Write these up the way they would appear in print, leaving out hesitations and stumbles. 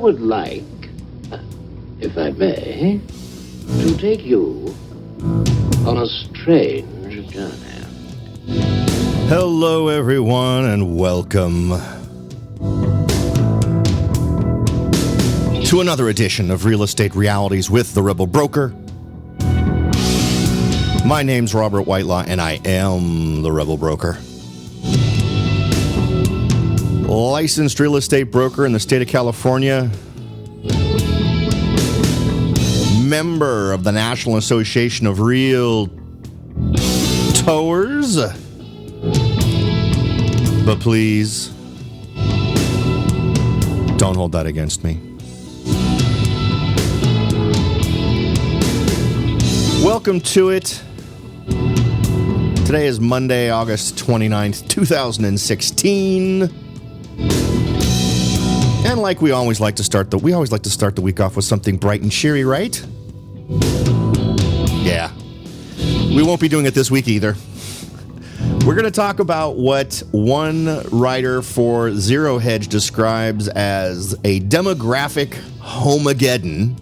would like, if I may, to take you on a strange journey. Hello, everyone, and welcome to another edition of Real Estate Realities with the Rebel Broker. My name's Robert Whitelaw, and I am the Rebel Broker. Licensed real estate broker in the state of California. Member of the National Association of Realtors. But please, don't hold that against me. Welcome to it. Today is Monday, August 29th, 2016. And like we always like to start the week off with something bright and cheery, right? Yeah. We won't be doing it this week either. We're going to talk about what one writer for Zero Hedge describes as a demographic homeageddon.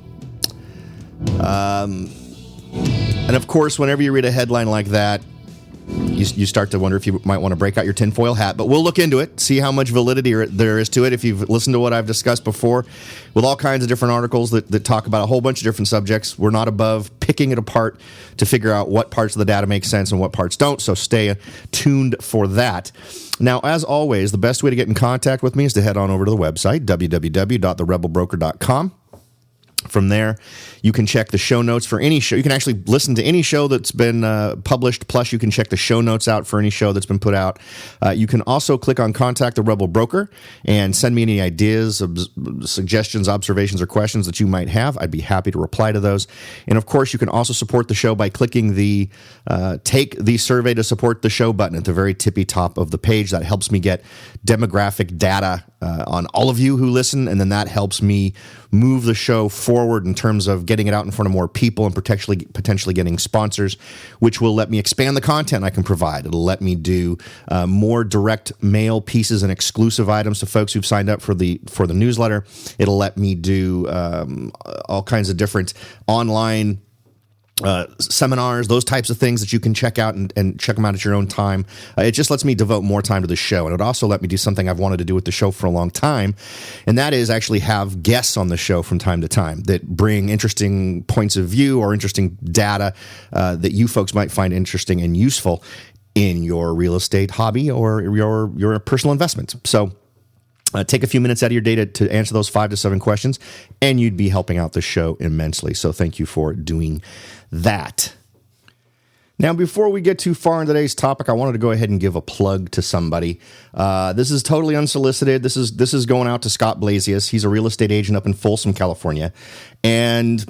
And of course, whenever you read a headline like that, you start to wonder if you might want to break out your tinfoil hat. But we'll look into it, see how much validity there is to it. If you've listened to what I've discussed before with all kinds of different articles that talk about a whole bunch of different subjects, we're not above picking it apart to figure out what parts of the data make sense and what parts don't. So stay tuned for that. Now, as always, the best way to get in contact with me is to head on over to the website, www.therebelbroker.com. From there, you can check the show notes for any show. You can actually listen to any show that's been published, plus you can check the show notes out for any show that's been put out. You can also click on Contact the Rebel Broker and send me any ideas, suggestions, observations, or questions that you might have. I'd be happy to reply to those. And of course, you can also support the show by clicking the Take the Survey to Support the Show button at the very tippy top of the page. That helps me get demographic data on all of you who listen, and then that helps me move the show forward in terms of getting it out in front of more people and potentially getting sponsors, which will let me expand the content I can provide. It'll let me do more direct mail pieces and exclusive items to folks who've signed up for the newsletter. It'll let me do all kinds of different online seminars, those types of things that you can check out and check them out at your own time. It just lets me devote more time to the show. And it also let me do something I've wanted to do with the show for a long time. And that is actually have guests on the show from time to time that bring interesting points of view or interesting data that you folks might find interesting and useful in your real estate hobby or your personal investments. So take a few minutes out of your day to answer those 5 to 7 questions, and you'd be helping out the show immensely. So thank you for doing that. Now, before we get too far in today's topic, I wanted to go ahead and give a plug to somebody. This is totally unsolicited. This is going out to Scott Blasius. He's a real estate agent up in Folsom, California, and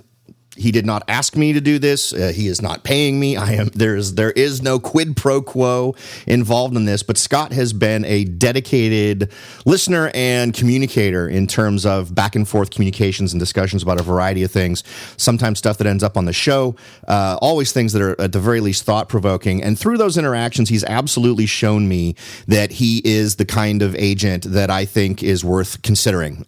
he did not ask me to do this. He is not paying me. There is no quid pro quo involved in this, but Scott has been a dedicated listener and communicator in terms of back and forth communications and discussions about a variety of things, sometimes stuff that ends up on the show, always things that are at the very least thought-provoking. And through those interactions, he's absolutely shown me that he is the kind of agent that I think is worth considering.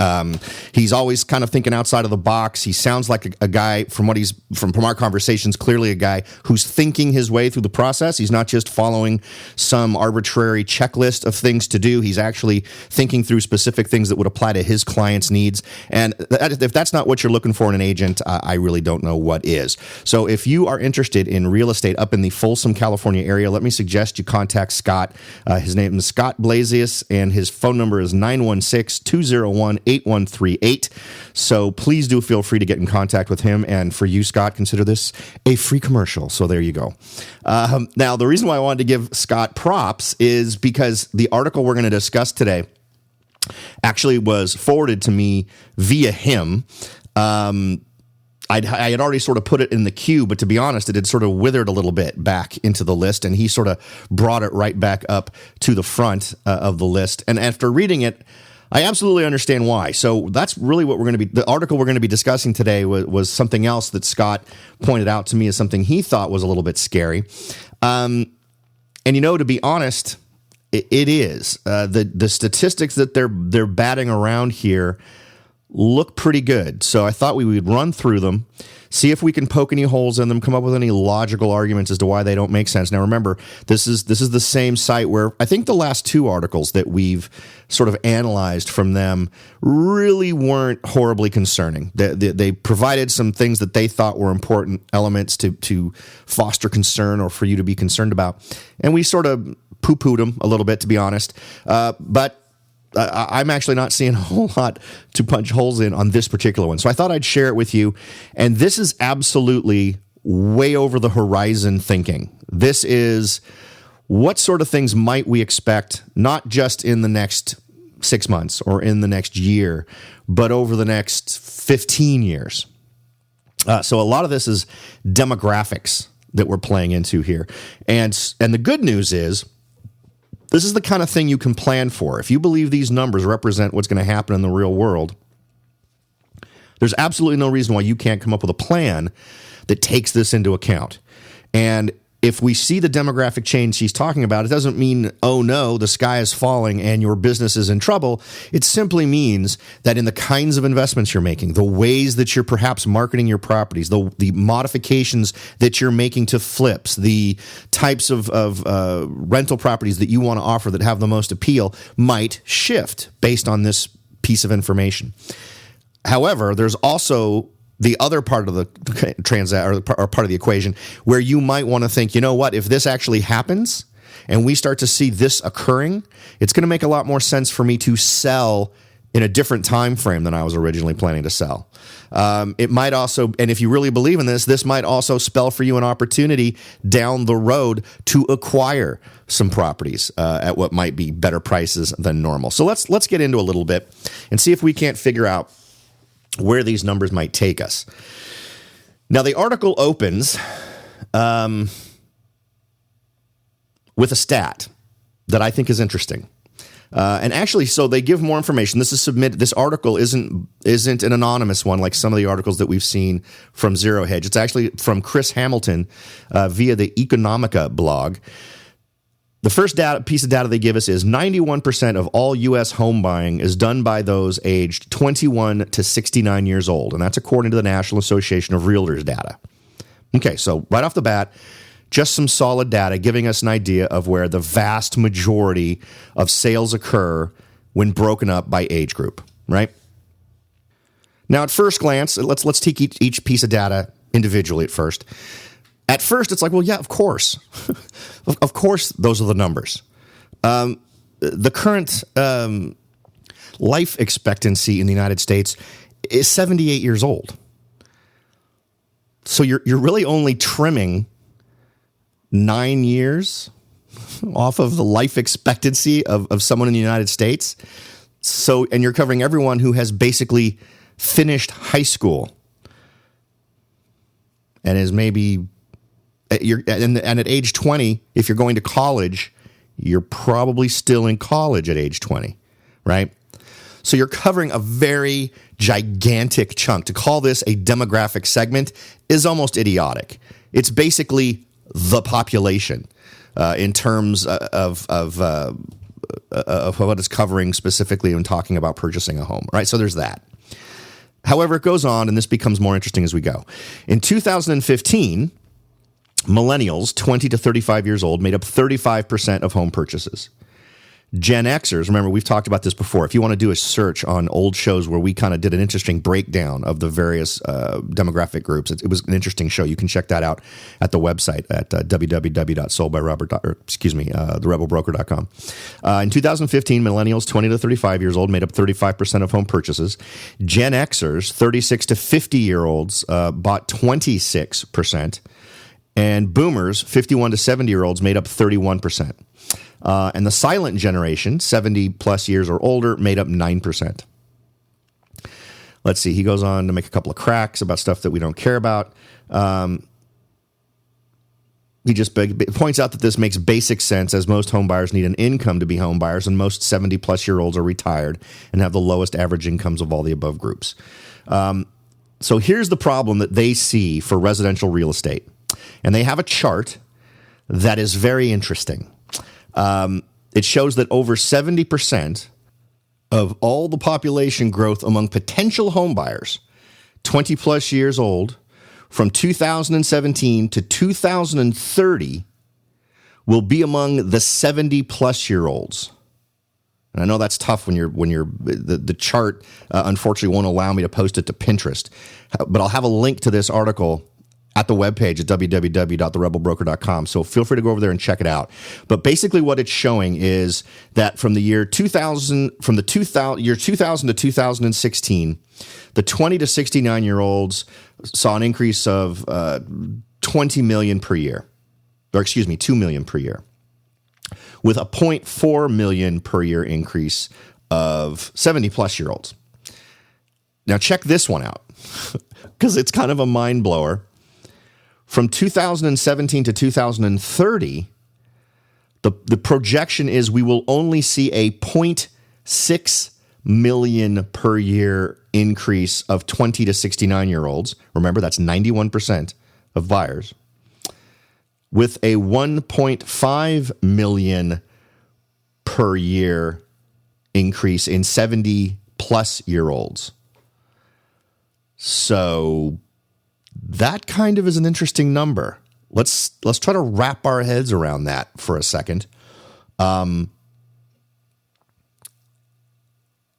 He's always kind of thinking outside of the box. He sounds like a guy, from our conversations, clearly a guy who's thinking his way through the process. He's not just following some arbitrary checklist of things to do. He's actually thinking through specific things that would apply to his clients' needs. And if that's not what you're looking for in an agent, I really don't know what is. So if you are interested in real estate up in the Folsom, California area, let me suggest you contact Scott. His name is Scott Blasius, and his phone number is 916-201-8138. So please do feel free to get in contact with him. And for you, Scott, consider this a free commercial. So there you go. Now, the reason why I wanted to give Scott props is because the article we're going to discuss today actually was forwarded to me via him. I had already sort of put it in the queue, but to be honest, it had sort of withered a little bit back into the list, and he sort of brought it right back up to the front of the list. And after reading it, I absolutely understand why. So that's really what the article we're going to be discussing today was something else that Scott pointed out to me as something he thought was a little bit scary. And, to be honest, it is. The statistics that they're batting around here look pretty good. So I thought we would run through them, see if we can poke any holes in them, come up with any logical arguments as to why they don't make sense. Now, remember, this is the same site where I think the last two articles that we've sort of analyzed from them really weren't horribly concerning. They provided some things that they thought were important elements to foster concern or for you to be concerned about. And we sort of poo-pooed them a little bit, to be honest. But I'm actually not seeing a whole lot to punch holes in on this particular one. So I thought I'd share it with you. And this is absolutely way over the horizon thinking. This is what sort of things might we expect, not just in the next 6 months or in the next year, but over the next 15 years. So a lot of this is demographics that we're playing into here. And the good news is, this is the kind of thing you can plan for. If you believe these numbers represent what's going to happen in the real world, there's absolutely no reason why you can't come up with a plan that takes this into account. And if we see the demographic change he's talking about, it doesn't mean, oh no, the sky is falling and your business is in trouble. It simply means that in the kinds of investments you're making, the ways that you're perhaps marketing your properties, the modifications that you're making to flips, the types of rental properties that you want to offer that have the most appeal might shift based on this piece of information. However, there's also the other part of the part of the equation where you might want to think, you know what, if this actually happens and we start to see this occurring, it's going to make a lot more sense for me to sell in a different time frame than I was originally planning to sell. It might also, and if you really believe in this might also spell for you an opportunity down the road to acquire some properties at what might be better prices than normal. So let's get into a little bit and see if we can't figure out where these numbers might take us. Now, the article opens with a stat that I think is interesting. And actually, so they give more information. This is submitted. This article isn't an anonymous one like some of the articles that we've seen from Zero Hedge. It's actually from Chris Hamilton via the Economica blog. The first piece of data they give us is 91% of all U.S. home buying is done by those aged 21 to 69 years old, and that's according to the National Association of Realtors data. Okay, so right off the bat, just some solid data giving us an idea of where the vast majority of sales occur when broken up by age group, right? Now, at first glance, let's take each piece of data individually at first. At first, it's like, well, yeah, of course. Of course, those are the numbers. The current life expectancy in the United States is 78 years old. So you're really only trimming 9 years off of the life expectancy of someone in the United States. So, and you're covering everyone who has basically finished high school and is maybe... and at age 20, if you're going to college, you're probably still in college at age 20, right? So you're covering a very gigantic chunk. To call this a demographic segment is almost idiotic. It's basically the population in terms of what it's covering specifically when talking about purchasing a home, right? So there's that. However, it goes on, and this becomes more interesting as we go. In 2015... millennials, 20 to 35 years old, made up 35% of home purchases. Gen Xers, remember, we've talked about this before. If you want to do a search on old shows where we kind of did an interesting breakdown of the various demographic groups, it was an interesting show. You can check that out at the website at therebelbroker.com. In 2015, millennials, 20 to 35 years old, made up 35% of home purchases. Gen Xers, 36 to 50-year-olds, bought 26%. And boomers, 51 to 70-year-olds, made up 31%. And the silent generation, 70-plus years or older, made up 9%. Let's see. He goes on to make a couple of cracks about stuff that we don't care about. He just points out that this makes basic sense, as most home buyers need an income to be home buyers, and most 70-plus-year-olds are retired and have the lowest average incomes of all the above groups. So here's the problem that they see for residential real estate. And they have a chart that is very interesting. It shows that over 70% of all the population growth among potential home buyers, 20 plus years old, from 2017 to 2030, will be among the 70 plus year olds. And I know that's tough when the chart unfortunately won't allow me to post it to Pinterest, but I'll have a link to this article at the webpage at www.therebelbroker.com. So feel free to go over there and check it out. But basically what it's showing is that from the year 2000, year 2000 to 2016, the 20 to 69 year olds saw an increase of 20 million per year, or excuse me, 2 million per year, with a 0.4 million per year increase of 70 plus year olds. Now check this one out, because it's kind of a mind blower. From 2017 to 2030, the projection is we will only see a 0.6 million per year increase of 20 to 69 year olds. Remember, that's 91% of buyers, with a 1.5 million per year increase in 70 plus year olds. So that kind of is an interesting number. Let's try to wrap our heads around that for a second.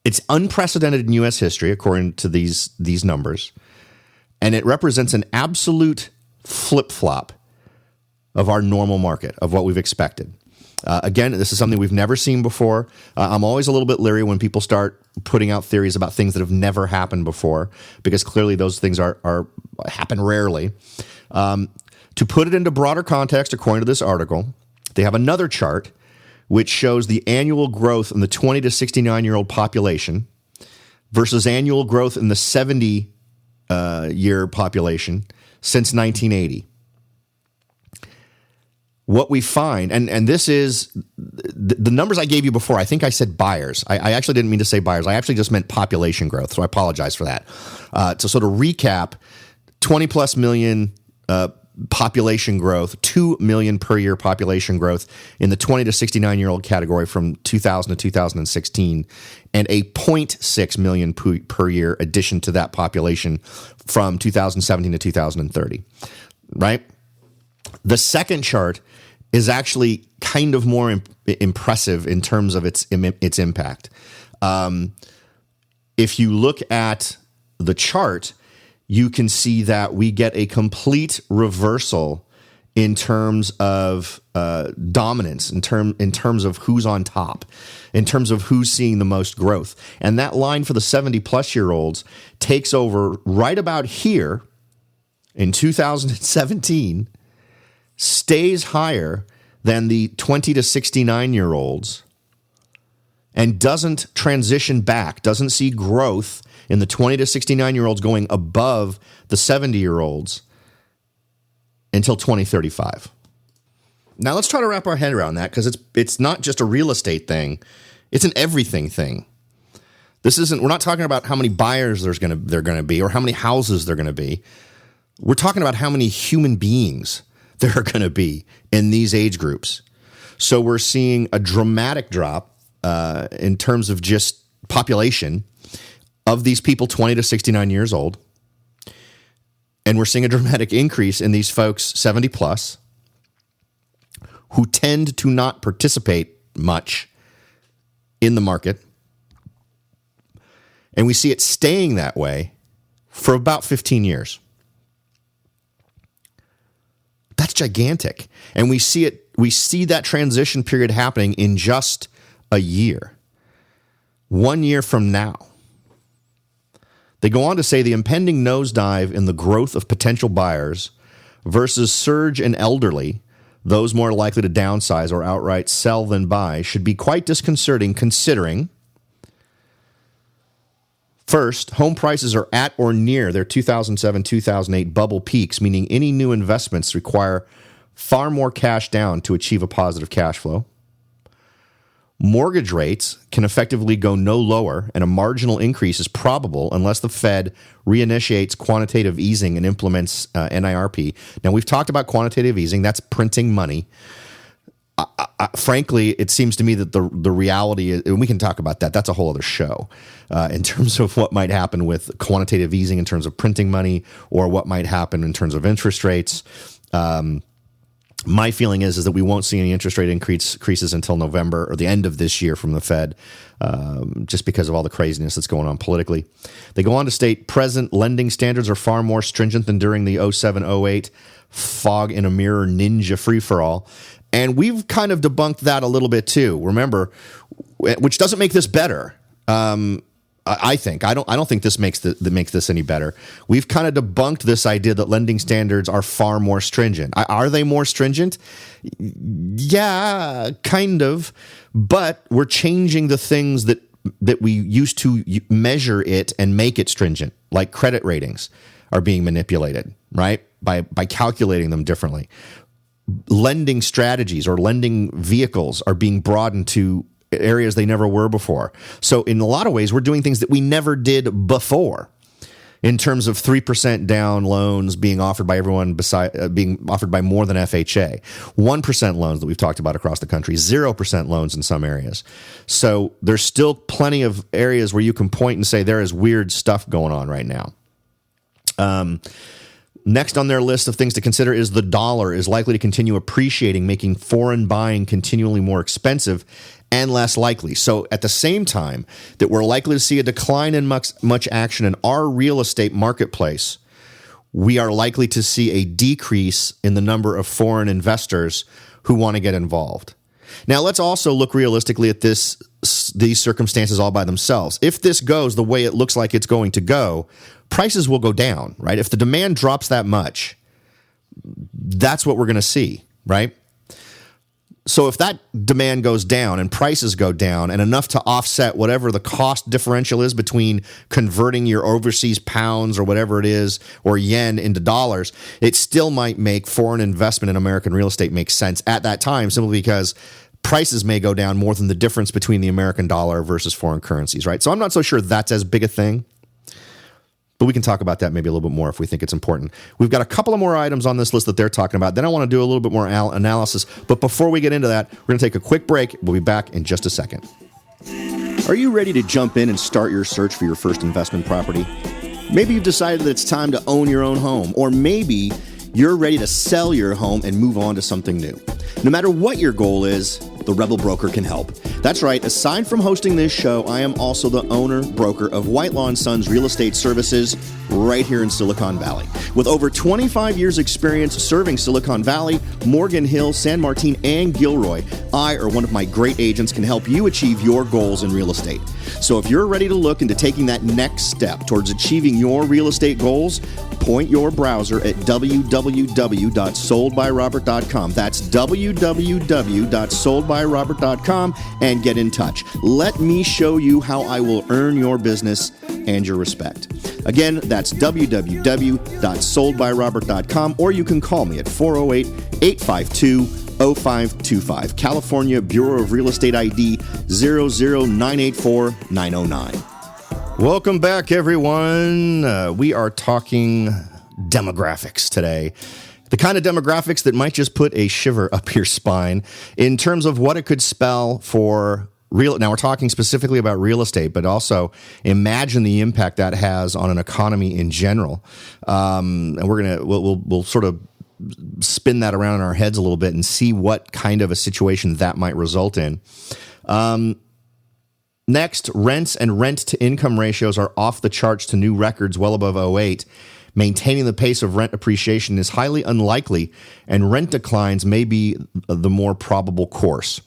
It's unprecedented in U.S. history, according to these numbers, and it represents an absolute flip-flop of our normal market, of what we've expected. Again, this is something we've never seen before. I'm always a little bit leery when people start putting out theories about things that have never happened before, because clearly those things happen rarely. To put it into broader context, according to this article, they have another chart which shows the annual growth in the 20 to 69-year-old population versus annual growth in the 70-year population since 1980. What we find, and this is the numbers I gave you before. I think I said buyers. I actually didn't mean to say buyers. I actually just meant population growth, so I apologize for that. To sort of recap, 20 plus million population growth, 2 million per year population growth in the 20 to 69-year-old category from 2000 to 2016, and a 0.6 million per year addition to that population from 2017 to 2030, right? The second chart is actually kind of more impressive in terms of its impact. If you look at the chart, you can see that we get a complete reversal in terms of dominance, in terms of who's on top, in terms of who's seeing the most growth. And that line for the 70-plus-year-olds takes over right about here in 2017, stays higher than the 20 to 69-year-olds, and doesn't transition back, doesn't see growth in the 20 to 69-year-olds going above the 70-year-olds until 2035. Now let's try to wrap our head around that, because it's not just a real estate thing, it's an everything thing. We're not talking about how many buyers they're going to be or how many houses they're going to be. We're talking about how many human beings there are going to be in these age groups. So we're seeing a dramatic drop in terms of just population of these people 20 to 69 years old. And we're seeing a dramatic increase in these folks 70 plus who tend to not participate much in the market. And we see it staying that way for about 15 years. That's gigantic. And we see that transition period happening in just a year. 1 year from now. They go on to say the impending nosedive in the growth of potential buyers versus surge in elderly, those more likely to downsize or outright sell than buy, should be quite disconcerting considering, first, home prices are at or near their 2007-2008 bubble peaks, meaning any new investments require far more cash down to achieve a positive cash flow. Mortgage rates can effectively go no lower, and a marginal increase is probable unless the Fed reinitiates quantitative easing and implements NIRP. Now, we've talked about quantitative easing. That's printing money. frankly, it seems to me that the reality is, and we can talk about that. That's a whole other show in terms of what might happen with quantitative easing in terms of printing money, or what might happen in terms of interest rates. My feeling is that we won't see any interest rate increases until November or the end of this year from the Fed, just because of all the craziness that's going on politically. They go on to state present lending standards are far more stringent than during the 07-08 fog in a mirror ninja free-for-all. And we've kind of debunked that a little bit too. Remember, which doesn't make this better. I think I don't think this makes this any better. We've kind of debunked this idea that lending standards are far more stringent. Are they more stringent? Yeah, kind of. But we're changing the things that we used to measure it and make it stringent, like credit ratings are being manipulated, right? By calculating them differently. Lending strategies or lending vehicles are being broadened to areas they never were before. So in a lot of ways, we're doing things that we never did before, in terms of 3% down loans being offered by everyone being offered by more than FHA, 1% loans that we've talked about across the country, 0% loans in some areas. So there's still plenty of areas where you can point and say there is weird stuff going on right now. Next on their list of things to consider is the dollar is likely to continue appreciating, making foreign buying continually more expensive and less likely. So at the same time that we're likely to see a decline in much action in our real estate marketplace, we are likely to see a decrease in the number of foreign investors who want to get involved. Now, let's also look realistically at these circumstances all by themselves. If this goes the way it looks like it's going to go, prices will go down, right? If the demand drops that much, that's what we're going to see, right? So if that demand goes down and prices go down and enough to offset whatever the cost differential is between converting your overseas pounds or whatever it is, or yen into dollars, it still might make foreign investment in American real estate make sense at that time, simply because prices may go down more than the difference between the American dollar versus foreign currencies, right? So I'm not so sure that's as big a thing. But we can talk about that maybe a little bit more if we think it's important. We've got a couple of more items on this list that they're talking about. Then I want to do a little bit more analysis. But before we get into that, we're going to take a quick break. We'll be back in just a second. Are you ready to jump in and start your search for your first investment property? Maybe you've decided that it's time to own your own home, or maybe you're ready to sell your home and move on to something new. No matter what your goal is, the Rebel Broker can help. That's right. Aside from hosting this show, I am also the owner broker of Whitelaw & Sons Real Estate Services right here in Silicon Valley. With over 25 years experience serving Silicon Valley, Morgan Hill, San Martin, and Gilroy, I or one of my great agents can help you achieve your goals in real estate. So if you're ready to look into taking that next step towards achieving your real estate goals, point your browser at www.soldbyrobert.com. That's www.soldbyrobert.com and get in touch. Let me show you how I will earn your business and your respect. Again, that's www.soldbyrobert.com, or you can call me at 408-852-0525. California Bureau of Real Estate ID 00984-909. Welcome back, everyone. We are talking demographics today. The kind of demographics that might just put a shiver up your spine in terms of what it could spell for real. Now, we're talking specifically about real estate, but also imagine the impact that has on an economy in general. And we'll sort of spin that around in our heads a little bit and see what kind of a situation that might result in. Next, rents and rent-to-income ratios are off the charts to new records well above 2008. Maintaining the pace of rent appreciation is highly unlikely, and rent declines may be the more probable course.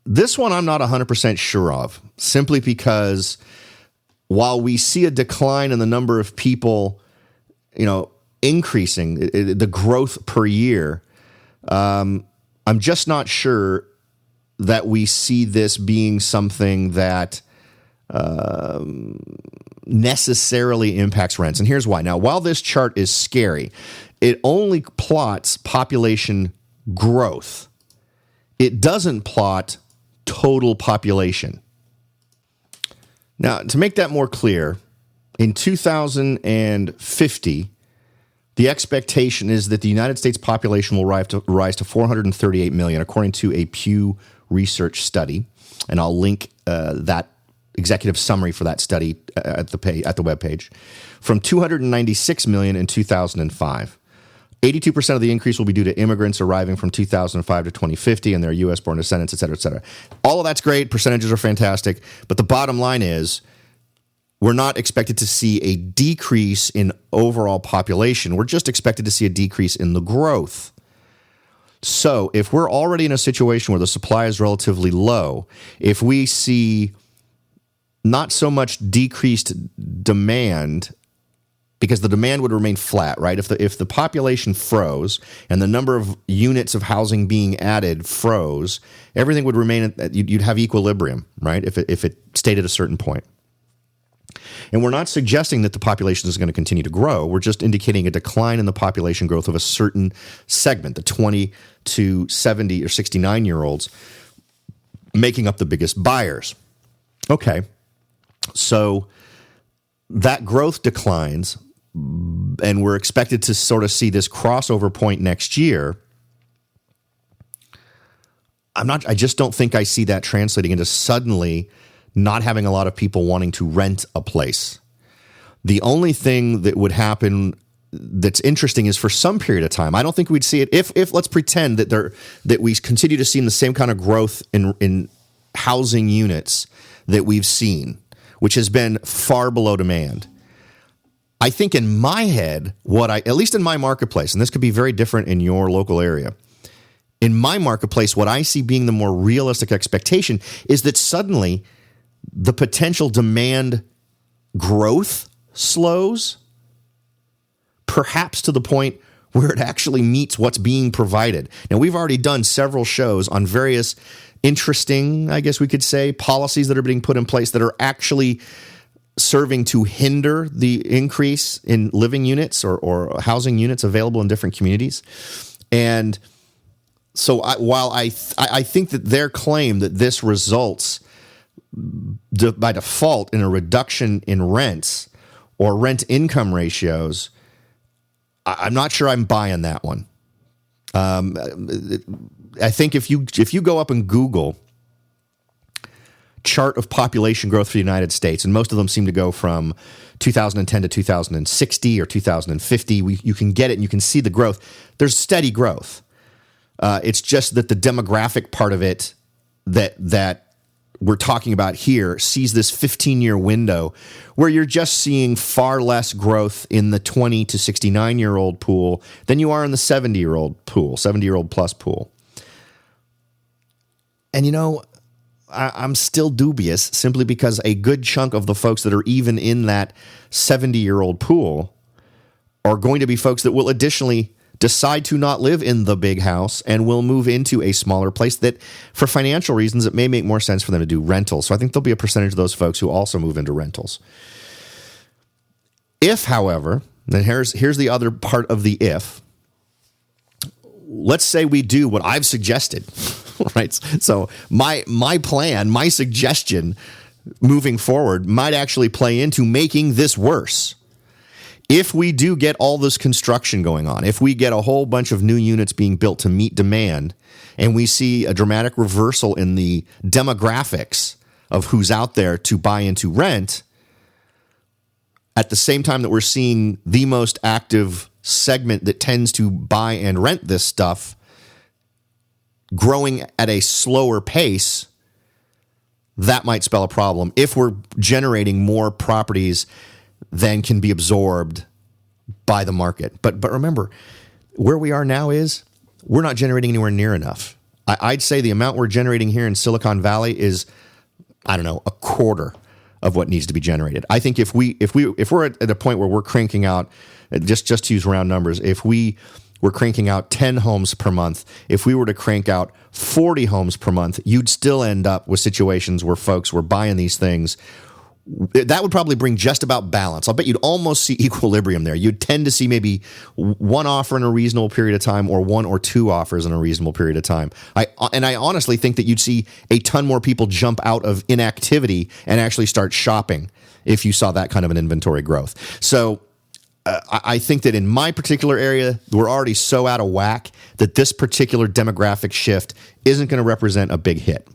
This one I'm not 100% sure of, simply because while we see a decline in the number of people, increasing, the growth per year, I'm just not sure that we see this being something that necessarily impacts rents. And here's why. Now, while this chart is scary, it only plots population growth. It doesn't plot total population. Now, to make that more clear, in 2050, the The expectation is that the United States population will rise to 438 million, according to a Pew Research study. And I'll link that executive summary for that study at the webpage. From 296 million in 2005. 82% of the increase will be due to immigrants arriving from 2005 to 2050 and their U.S.-born descendants, et cetera, et cetera. All of that's great. Percentages are fantastic. But the bottom line is we're not expected to see a decrease in overall population. We're just expected to see a decrease in the growth. So if we're already in a situation where the supply is relatively low, if we see not so much decreased demand, because the demand would remain flat, right? If the population froze and the number of units of housing being added froze, everything would remain you'd have equilibrium, right? If it stayed at a certain point. And we're not suggesting that the population is going to continue to grow. We're just indicating a decline in the population growth of a certain segment, the 20 to 70 or 69-year-olds, making up the biggest buyers. Okay, so that growth declines, and we're expected to sort of see this crossover point next year. I just don't think I see that translating into suddenly not having a lot of people wanting to rent a place. The only thing that would happen that's interesting is for some period of time, I don't think we'd see it if let's pretend that we continue to see the same kind of growth in housing units that we've seen, which has been far below demand. I think in my head, at least in my marketplace, and this could be very different in your local area, in my marketplace, what I see being the more realistic expectation is that suddenly the potential demand growth slows, perhaps to the point where it actually meets what's being provided. Now, we've already done several shows on various interesting, I guess we could say, policies that are being put in place that are actually serving to hinder the increase in living units or housing units available in different communities. And so while I think that their claim that this results by default in a reduction in rents or rent income ratios, I'm not sure I'm buying that one. I think if you go up and Google chart of population growth for the United States, and most of them seem to go from 2010 to 2060 or 2050, you can get it and you can see the growth. There's steady growth. It's just that the demographic part of it that we're talking about here sees this 15-year window where you're just seeing far less growth in the 20 to 69-year-old pool than you are in the 70-year-old pool, 70-year-old plus pool. And I'm still dubious simply because a good chunk of the folks that are even in that 70-year-old pool are going to be folks that will additionally decide to not live in the big house and will move into a smaller place that, for financial reasons, it may make more sense for them to do rentals. So I think there'll be a percentage of those folks who also move into rentals. If, however, then here's the other part of the if. Let's say we do what I've suggested, right? So my plan, my suggestion moving forward might actually play into making this worse. If we do get all this construction going on, if we get a whole bunch of new units being built to meet demand, and we see a dramatic reversal in the demographics of who's out there to buy into rent, at the same time that we're seeing the most active segment that tends to buy and rent this stuff growing at a slower pace, that might spell a problem if we're generating more properties than can be absorbed by the market. But remember, where we are now is we're not generating anywhere near enough. I'd say the amount we're generating here in Silicon Valley is, I don't know, a quarter of what needs to be generated. I think if we're at a point where we're cranking out, just to use round numbers, if we were cranking out 10 homes per month, if we were to crank out 40 homes per month, you'd still end up with situations where folks were buying these things. That would probably bring just about balance. I'll bet you'd almost see equilibrium there. You'd tend to see maybe one offer in a reasonable period of time or one or two offers in a reasonable period of time. I honestly think that you'd see a ton more people jump out of inactivity and actually start shopping if you saw that kind of an inventory growth. So I think that in my particular area, we're already so out of whack that this particular demographic shift isn't going to represent a big hit.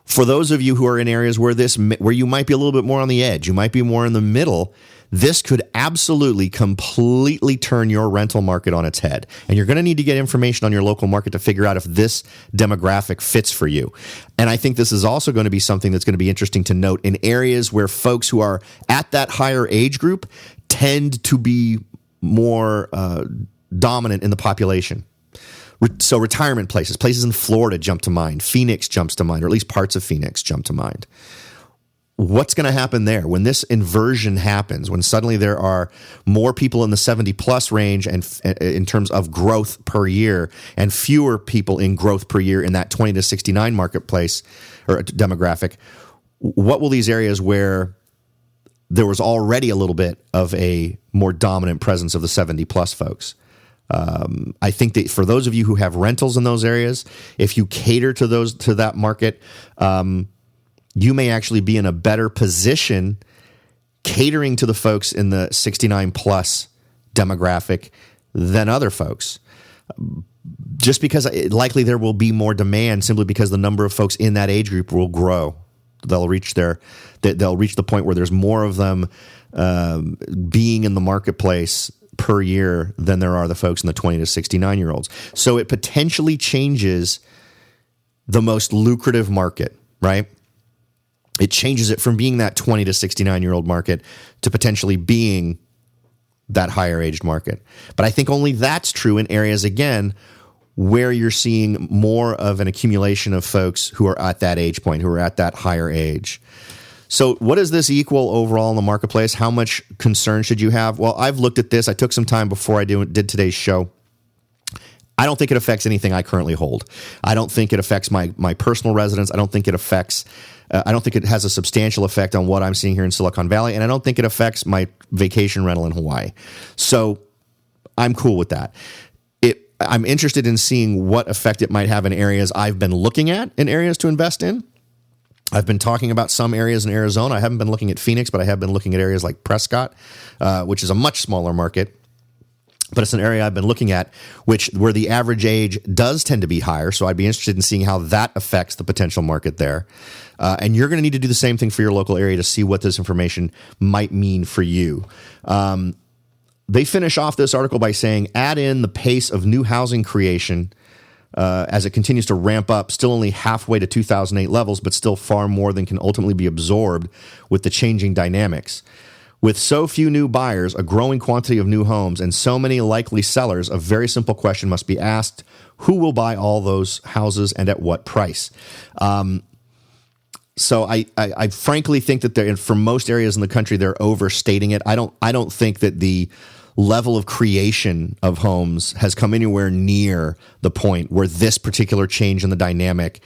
For those of you who are in areas where you might be a little bit more on the edge, you might be more in the middle, this could absolutely completely turn your rental market on its head. And you're going to need to get information on your local market to figure out if this demographic fits for you. And I think this is also going to be something that's going to be interesting to note in areas where folks who are at that higher age group tend to be more dominant in the population. So retirement places in Florida jump to mind. Phoenix jumps to mind, or at least parts of Phoenix jump to mind. What's going to happen there when this inversion happens, when suddenly there are more people in the 70 plus range and in terms of growth per year and fewer people in growth per year in that 20 to 69 marketplace or demographic? What will these areas where there was already a little bit of a more dominant presence of the 70 plus folks? I think that for those of you who have rentals in those areas, if you cater to that market, you may actually be in a better position catering to the folks in the 69 plus demographic than other folks. Just because likely there will be more demand simply because the number of folks in that age group will grow. They'll reach the point where there's more of them being in the marketplace per year than there are the folks in the 20 to 69-year-olds. So it potentially changes the most lucrative market, right? It changes it from being that 20 to 69-year-old market to potentially being that higher aged market. But I think only that's true in areas, again, where you're seeing more of an accumulation of folks who are at that age point, who are at that higher age. So what does this equal overall in the marketplace? How much concern should you have? Well, I've looked at this. I took some time before I did today's show. I don't think it affects anything I currently hold. I don't think it affects my personal residence. I don't think it has a substantial effect on what I'm seeing here in Silicon Valley, and I don't think it affects my vacation rental in Hawaii. So I'm cool with that. I'm interested in seeing what effect it might have in areas I've been looking at, in areas to invest in. I've been talking about some areas in Arizona. I haven't been looking at Phoenix, but I have been looking at areas like Prescott, which is a much smaller market. But it's an area I've been looking at, where the average age does tend to be higher. So I'd be interested in seeing how that affects the potential market there. And you're going to need to do the same thing for your local area to see what this information might mean for you. They finish off this article by saying, add in the pace of new housing creation as it continues to ramp up, still only halfway to 2008 levels, but still far more than can ultimately be absorbed with the changing dynamics. With so few new buyers, a growing quantity of new homes, and so many likely sellers, a very simple question must be asked: who will buy all those houses and at what price? So I frankly think that for most areas in the country, they're overstating it. I don't think that the level of creation of homes has come anywhere near the point where this particular change in the dynamic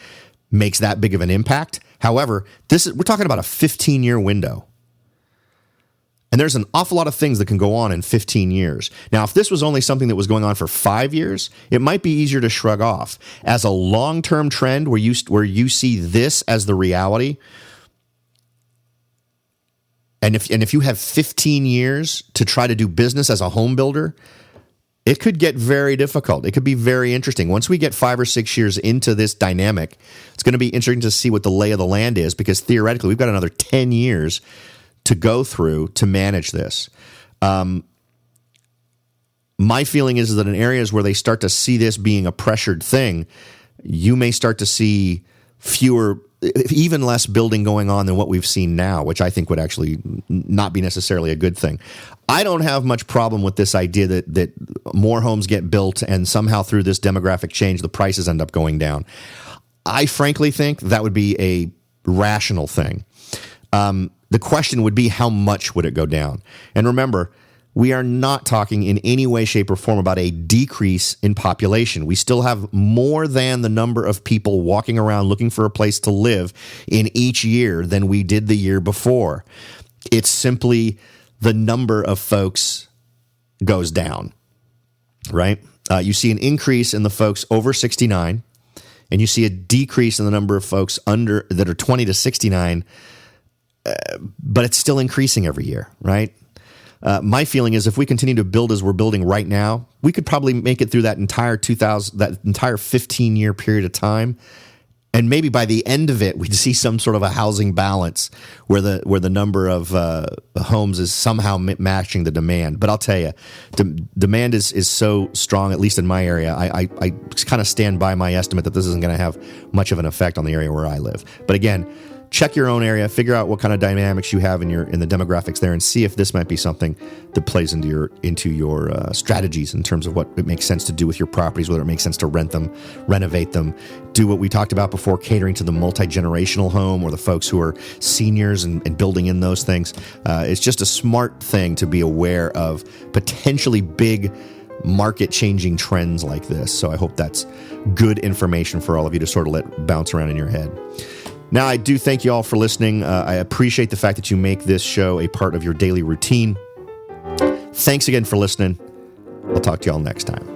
makes that big of an impact. However, we're talking about a 15-year window. And there's an awful lot of things that can go on in 15 years. Now, if this was only something that was going on for 5 years, it might be easier to shrug off. As a long-term trend where you see this as the reality, and if you have 15 years to try to do business as a home builder, it could get very difficult. It could be very interesting. Once we get 5 or 6 years into this dynamic, it's going to be interesting to see what the lay of the land is, because theoretically, we've got another 10 years to go through to manage this. My feeling is that in areas where they start to see this being a pressured thing, you may start to see even less building going on than what we've seen now, which I think would actually not be necessarily a good thing. I don't have much problem with this idea that more homes get built and somehow through this demographic change, the prices end up going down. I frankly think that would be a rational thing. The question would be, how much would it go down? And remember, we are not talking in any way, shape, or form about a decrease in population. We still have more than the number of people walking around looking for a place to live in each year than we did the year before. It's simply the number of folks goes down, right? You see an increase in the folks over 69, and you see a decrease in the number of folks that are 20 to 69, but it's still increasing every year, right? My feeling is if we continue to build as we're building right now, we could probably make it through that entire 15-year period of time. And maybe by the end of it, we'd see some sort of a housing balance where the number of homes is somehow matching the demand. But I'll tell you, demand is so strong, at least in my area. I kind of stand by my estimate that this isn't going to have much of an effect on the area where I live. But again, check your own area, figure out what kind of dynamics you have in the demographics there, and see if this might be something that plays into your strategies in terms of what it makes sense to do with your properties, whether it makes sense to rent them, renovate them, do what we talked about before, catering to the multi-generational home or the folks who are seniors and building in those things. It's just a smart thing to be aware of potentially big market-changing trends like this. So I hope that's good information for all of you to sort of let bounce around in your head. Now, I do thank you all for listening. I appreciate the fact that you make this show a part of your daily routine. Thanks again for listening. I'll talk to you all next time.